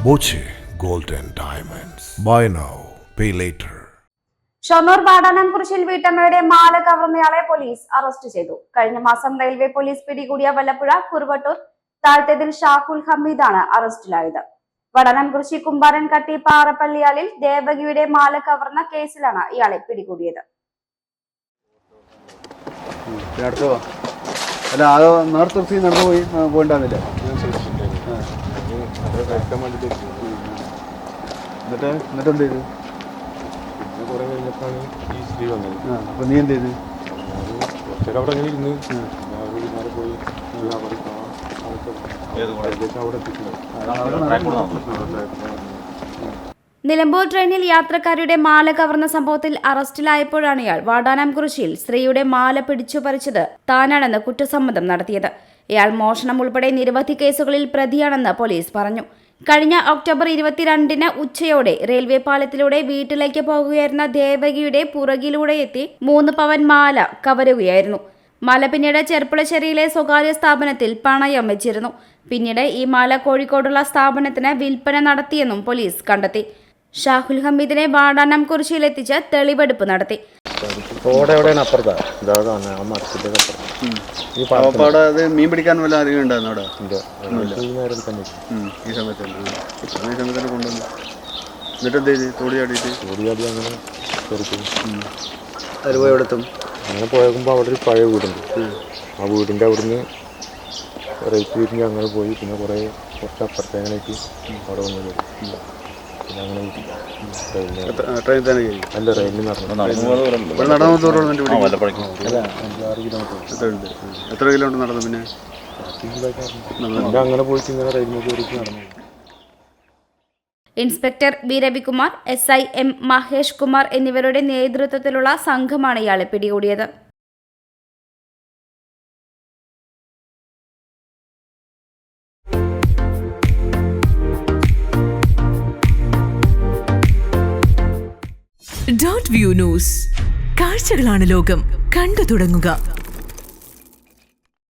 Boche Gold and Diamonds. Buy now, pay later. Shoranur വാടാനംകുറിശ്ശിൽ വീട്ടമ്മയുടെ മാല കവർന്നയാളെ police arrest ചെയ്തു. കഴിഞ്ഞ മാസം റെയിൽവേ പോലീസ് പിടികൂടിയ വല്ലപ്പുഴ കുറുവട്ടൂർ താഴ്ത്തതിൽ ഷാഹുൽ ഹമീദാണ് അറസ്റ്റിലായത്. വാടാനംകുറിശ്ശി കുമ്പാരൻകട്ടി പാറപ്പള്ളിയാലിൽ ദേവകിയുടെ മാല കവർന്ന കേസിലാണ് ഇയാളെ പിടികൂടിയത്. അപ്പൊ നീ എന്ത് ചെയ്ത്? അവിടെ അങ്ങനെ ഇരുന്ന് പോയി നിലമ്പൂർ ട്രെയിനിൽ യാത്രക്കാരുടെ മാല കവർന്ന സംഭവത്തിൽ അറസ്റ്റിലായപ്പോഴാണ് ഇയാൾ വാടാനംകുറിശ്ശിയിൽ സ്ത്രീയുടെ മാല പിടിച്ചുപറിച്ചത് താനാണെന്ന് കുറ്റസമ്മതം നടത്തിയത്. ഇയാൾ മോഷണം ഉൾപ്പെടെ നിരവധി കേസുകളിൽ പ്രതിയാണെന്ന് പോലീസ് പറഞ്ഞു. കഴിഞ്ഞ ഒക്ടോബർ 22-ന് ഉച്ചയോടെ റെയിൽവേ പാലത്തിലൂടെ വീട്ടിലേക്ക് പോകുകയായിരുന്ന ദേവകിയുടെ പുറകിലൂടെ എത്തി 3 പവൻ മാല കവരുകയായിരുന്നു. മാല പിന്നീട് ചെർപ്പുളശ്ശേരിയിലെ സ്വകാര്യ സ്ഥാപനത്തിൽ പണയം വെച്ചിരുന്നു. പിന്നീട് ഈ മാല കോഴിക്കോടുള്ള സ്ഥാപനത്തിന് വിൽപ്പന നടത്തിയെന്നും പോലീസ് കണ്ടെത്തി. ഷാഹുൽ ഹമീദിനെ വാടാനംകുറിശ്ശിയിലെത്തിച്ച് തെളിവെടുപ്പ് നടത്തി. മീൻ പിടിക്കാൻ വല്ല അധികം ഉണ്ടായിരുന്നു ഈ സമയത്ത് കൊണ്ടുവന്നു. എന്നിട്ട് എന്ത് ചെയ്ത്? തോടിയാടി അങ്ങനെ എവിടെത്തും? അങ്ങനെ പോയേക്കുമ്പോൾ അവിടെ ഒരു പഴയ വീടുണ്ട്. ആ വീടിൻ്റെ അവിടുന്ന് റേറ്റ് തിരിഞ്ഞ് അങ്ങനെ പോയി. പിന്നെ കുറച്ച് അപ്പുറത്തേക്ക് അവിടെ വന്നത്. പിന്നെ അങ്ങനെ ട്രെയിൻ തന്നെ അല്ല റെയിലിൽ നടന്നു. എത്ര കിലോമീറ്റർ നടന്നു? പിന്നെ അങ്ങനെ പോയിട്ട് ഇങ്ങനെ റെയിലിൽ കയറി നടന്നു. Inspector V Ravikumar, SI M Mahesh Kumar എന്നിവരുടെ നേതൃത്വത്തിലുള്ള സംഘമാണ് ഇയാളെ പിടികൂടിയത്. .view ന്യൂസ്, കാഴ്ചകളാണ് ലോകം, കണ്ടു തുടങ്ങുക.